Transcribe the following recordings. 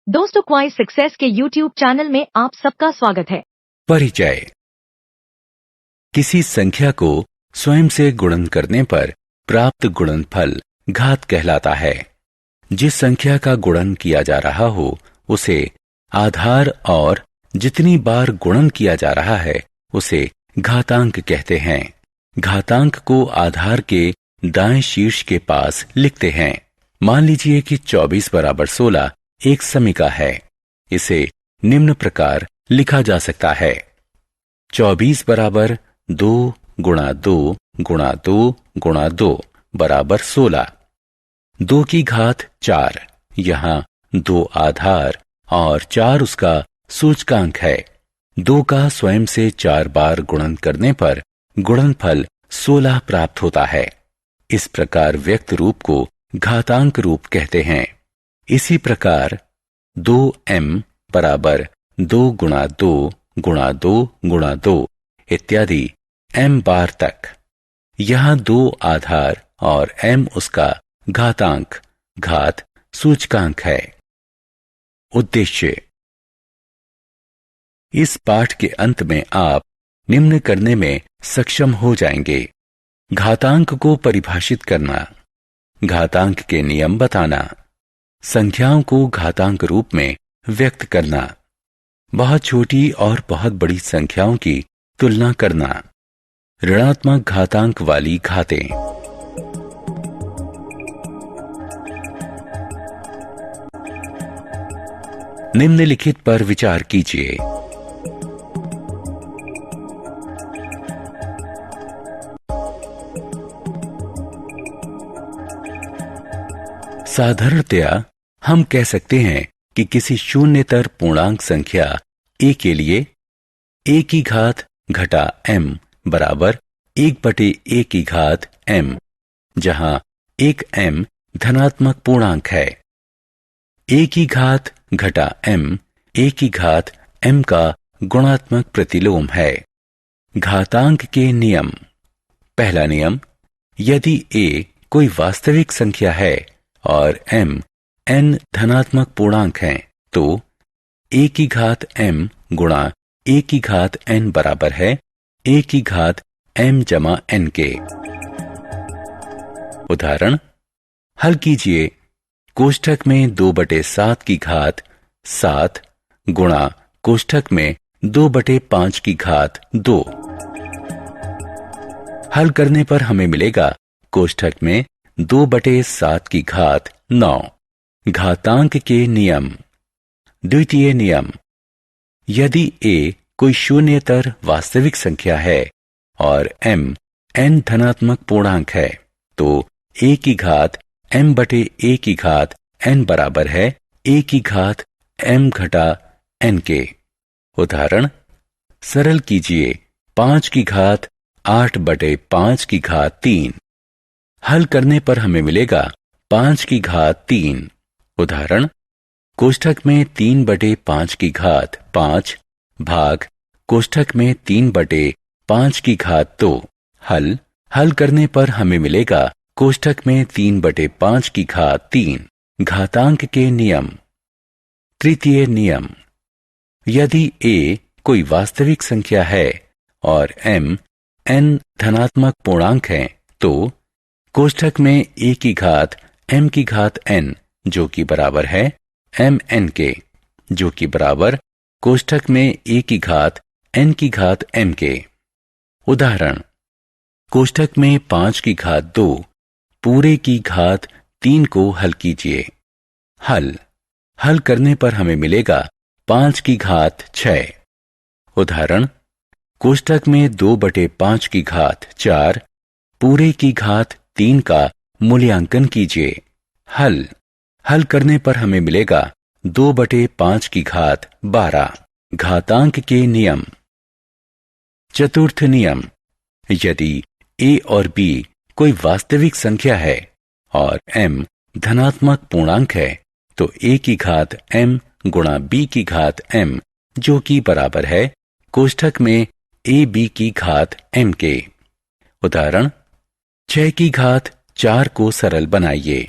दोस्तों, क्वाइज सक्सेस के YouTube channel में आप सबका स्वागत है। परिचय। किसी संख्या को स्वयं से गुणन करने पर प्राप्त गुणनफल घात कहलाता है। जिस संख्या का गुणन किया जा रहा हो उसे आधार और जितनी बार गुणन किया जा रहा है उसे घातांक कहते हैं। घातांक को आधार के दाएं शीर्ष के पास लिखते हैं। मान लीजिए कि 24 बराबर 16 एक समीका है। इसे निम्न प्रकार लिखा जा सकता है। 24 बराबर 2 गुणा 2 गुणा 2 गुणा 2 बराबर 16। 2 की घात 4, यहाँ 2 आधार और 4 उसका सूचकांक है। 2 का स्वयं से 4 बार गुणन करने पर गुणनफल 16 प्राप्त होता है। इस प्रकार व्यक्त रूप को घातांक रूप कहते हैं। इसी प्रकार 2m बराबर 2 गुणा 2 गुणा 2 गुणा 2 इत्यादि m बार तक। यहाँ 2 आधार और m उसका घातांक घात सूचकांक है। उद्देश्य। इस पाठ के अंत में आप निम्न करने में सक्षम हो जाएंगे: घातांक को परिभाषित करना, घातांक के नियम बताना, संख्याओं को घातांक रूप में व्यक्त करना, बहुत छोटी और बहुत बड़ी संख्याओं की तुलना करना, ऋणात्मक घातांक वाली घातें। निम्नलिखित पर विचार कीजिए। साधारणतया हम कह सकते हैं कि किसी शून्यतर पूर्णांक संख्या a के लिए a की घात घटा m बराबर 1/a की घात m, जहां एक m धनात्मक पूर्णांक है। a की घात घटा m a की घात m का गुणात्मक प्रतिलोम है। घातांक के नियम। पहला नियम, यदि a कोई वास्तविक संख्या है और m n धनात्मक पूर्णांक हैं तो a की घात m गुणा a की घात n बराबर है a की घात m जमा n के। उदाहरण हल कीजिए। कोष्ठक में 2/7 की घात 7 गुणा कोष्ठक में 2/5 की घात 2। हल करने पर हमें मिलेगा कोष्ठक में 2/7 की घात 9। घातांक के नियम। द्वितीय नियम, यदि a कोई शून्यतर वास्तविक संख्या है और m n धनात्मक पूर्णांक है तो a की घात m/a की घात n बराबर है a की घात m घटा n के। उदाहरण सरल कीजिए। 5 की घात 8/5 की घात 3। हल करने पर हमें मिलेगा 5 की घात 3। उदाहरण कोष्ठक में 3/5 की घात 5 भाग कोष्ठक में 3/5 की घात 2। हल करने पर हमें मिलेगा कोष्ठक में 3/5 की घात 3। घातांक के नियम। तृतीय नियम, यदि a कोई वास्तविक संख्या है और m n धनात्मक पूर्णांक है तो कोष्ठक में a की घात m की घात n जो कि बराबर है m n के, जो कि बराबर कोष्ठक में a की घात n की घात m के। उदाहरण कोष्ठक में 5 की घात 2 पूरे की घात 3 को हल कीजिए। हल करने पर हमें मिलेगा 5 की घात 6। उदाहरण कोष्ठक में 2/5 की घात 4 पूरे की घात 3 का मूल्यांकन कीजिए। हल करने पर हमें मिलेगा 2/5 की घात 12। घातांक के नियम। चतुर्थ नियम, यदि a और b कोई वास्तविक संख्या है और m धनात्मक पूर्णांक है तो a की घात m गुणा b की घात m जो कि बराबर है कोष्ठक में ab की घात m के। उदाहरण 6 की घात 4 को सरल बनाइए।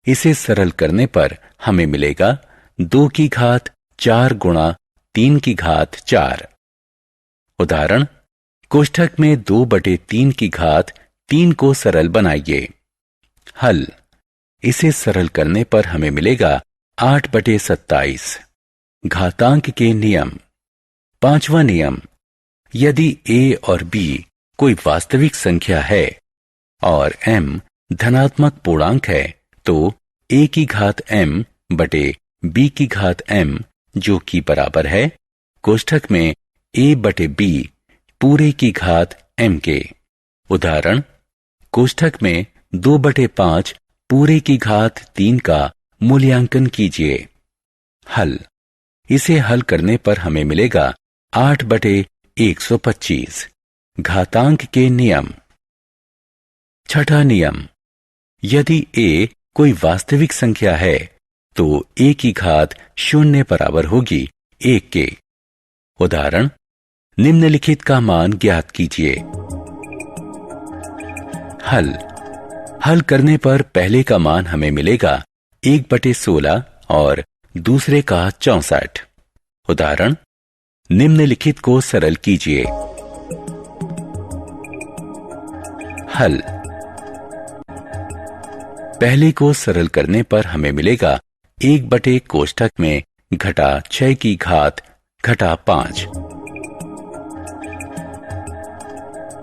इसे सरल करने पर हमें मिलेगा 2 की घात 4 गुणा 3 की घात 4। उदाहरण, कोष्ठक में 2/3 की घात 3 को सरल बनाइए। हल, इसे सरल करने पर हमें मिलेगा 8/27। घातांक के नियम। पांचवा नियम, यदि a और b कोई वास्तविक संख्या है और m धनात्मक पूर्णांक है तो a की घात m बटे b की घात m जो कि बराबर है कोष्ठक में a बटे b पूरे की घात m के। उदाहरण, कोष्ठक में 2/5 पूरे की घात 3 का मूल्यांकन कीजिए। हल, इसे हल करने पर हमें मिलेगा 8/125। घातांक के नियम। छठा नियम, यदि a कोई वास्तविक संख्या है तो a की घात 0 बराबर होगी 1 के। उदाहरण, निम्नलिखित का मान ज्ञात कीजिए। हल करने पर पहले का मान हमें मिलेगा 1/16 और दूसरे का 64। उदाहरण, निम्नलिखित को सरल कीजिए। हल, पहले को सरल करने पर हमें मिलेगा 1 कोष्ठक में घटा 6 की घात घटा 5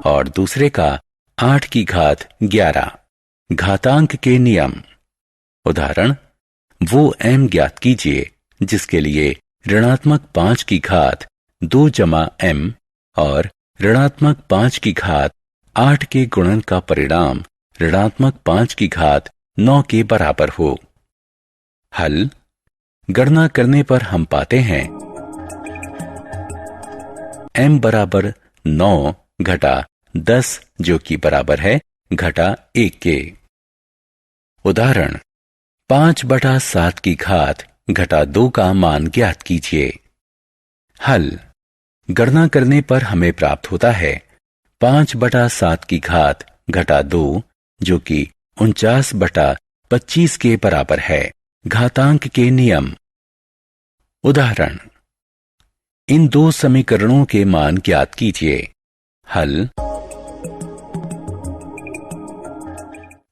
और दूसरे का 8 की घात 11। घातांक के नियम। उदाहरण, वो m ज्ञात कीजिए जिसके लिए ऋणात्मक 5 की घात 2 जमा m और ऋणात्मक 5 की घात 8 के गुणन का परिणाम ऋणात्मक 5 की घात 9 के बराबर हो। हल, गणना करने पर हम पाते हैं m बराबर 9 घटा 10 जो कि बराबर है घटा 1 के। उदाहरण, 5/7 की घात घटा 2 का मान ज्ञात कीजिए। हल, गणना करने पर हमें प्राप्त होता है 5/7 की घात घटा 2 जो कि 49/25 के बराबर है। घातांक के नियम। उदाहरण, इन दो समीकरणों के मान ज्ञात कीजिए। हल,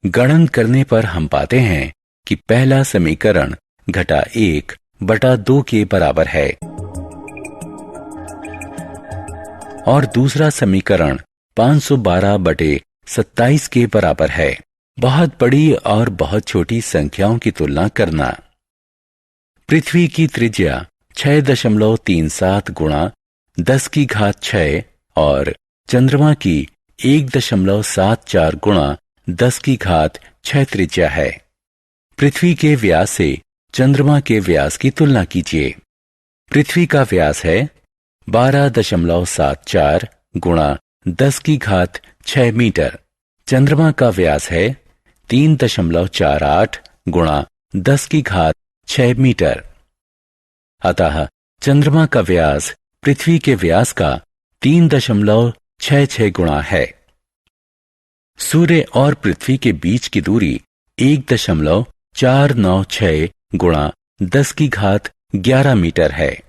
गणन करने पर हम पाते हैं कि पहला समीकरण घटा 1/2 के बराबर है और दूसरा समीकरण 512/27 के बराबर है। बहुत बड़ी और बहुत छोटी संख्याओं की तुलना करना। पृथ्वी की त्रिज्या 6.37 गुणा 10 की घात 6 और चंद्रमा की 1.74 गुणा 10 की घात 6 त्रिज्या है। पृथ्वी के व्यास से चंद्रमा के व्यास की तुलना कीजिए। पृथ्वी का व्यास है 12.74 गुणा 10 की घात 6 मीटर। चंद्रमा का व्यास है 3.48 गुणा 10 की घात 6 मीटर। अतः चंद्रमा का व्यास पृथ्वी के व्यास का 3.66 गुणा है। सूर्य और पृथ्वी के बीच की दूरी 1.496 गुणा 10 की घात 11 मीटर है।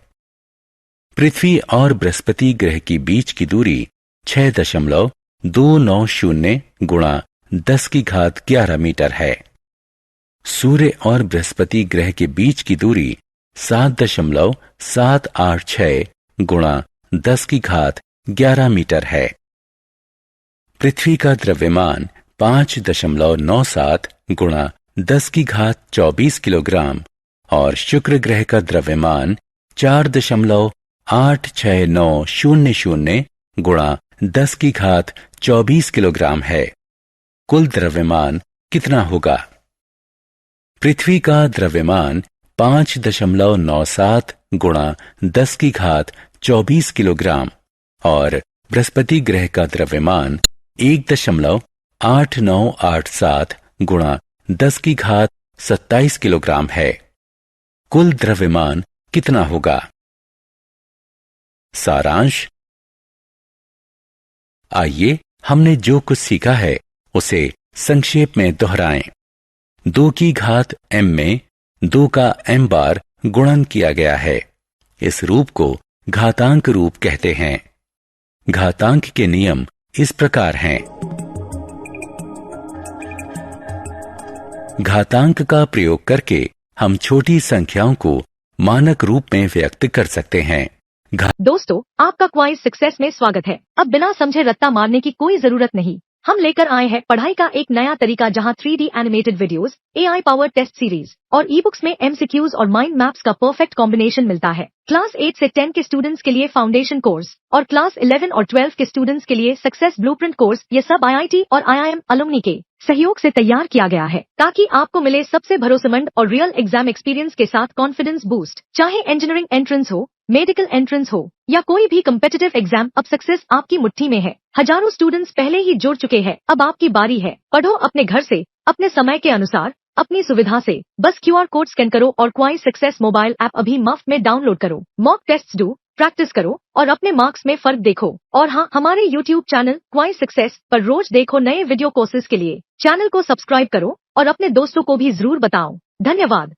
पृथ्वी और बृहस्पति ग्रह की बीच की दूरी 6.290 गुणा 10 की घात 11 मीटर है। सूर्य और बृहस्पति ग्रह के बीच की दूरी 7.786 गुणा 10 की घात 11 मीटर है। पृथ्वी का द्रव्यमान 5.97 गुणा 10 की घात 24 किलोग्राम और शुक्र ग्रह का द्रव्यमान 4.86900 गुणा 10 की घात 24 किलोग्राम है। कुल द्रव्यमान कितना होगा? पृथ्वी का द्रव्यमान 5.97 गुणा 10 की घात 24 किलोग्राम और बृहस्पति ग्रह का द्रव्यमान 1.8987 गुणा 10 की घात 27 किलोग्राम है। कुल द्रव्यमान कितना होगा? सारांश। आइए हमने जो कुछ सीखा है उसे संक्षेप में दोहराएं। 2 की घात m में 2 का m बार गुणन किया गया है। इस रूप को घातांक रूप कहते हैं। घातांक के नियम इस प्रकार हैं। घातांक का प्रयोग करके हम छोटी संख्याओं को मानक रूप में व्यक्त कर सकते हैं। दोस्तों, आपका क्वाइज सक्सेस में स्वागत है। अब बिना समझे रट्टा मारने की कोई जरूरत नहीं। हम लेकर आए हैं पढ़ाई का एक नया तरीका, जहां 3D animated videos, AI power test series और ई बुक्स में MCQs और माइंड मैप्स का परफेक्ट कॉम्बिनेशन मिलता है। क्लास 8 से 10 के स्टूडेंट्स के लिए फाउंडेशन कोर्स और क्लास 11 और 12 के स्टूडेंट्स के लिए सक्सेस ब्लूप्रिंट कोर्स, ये सब IIT और IIM अलुमनी के सहयोग से तैयार किया गया है, ताकि आपको मिले सबसे भरोसेमंद और रियल एग्जाम एक्सपीरियंस के साथ कॉन्फिडेंस बूस्ट। चाहे इंजीनियरिंग एंट्रेंस हो, मेडिकल एंट्रेंस हो या कोई भी कम्पिटिटिव एग्जाम, अब सक्सेस आपकी मुट्ठी में है। हजारों स्टूडेंट्स पहले ही जुड़ चुके हैं, अब आपकी बारी है। पढ़ो अपने घर से, अपने समय के अनुसार, अपनी सुविधा से। बस QR कोड स्कैन करो और क्वाइज सक्सेस मोबाइल ऐप अभी मुफ्त में डाउनलोड करो। मॉक टेस्ट्स दो, प्रैक्टिस करो और अपने मार्क्स में फर्क देखो। और हाँ, हमारे YouTube चैनल क्वाइज सक्सेस पर रोज देखो नए वीडियो कोर्सेज के लिए। चैनल को सब्सक्राइब करो और अपने दोस्तों को भी जरूर बताओ। धन्यवाद।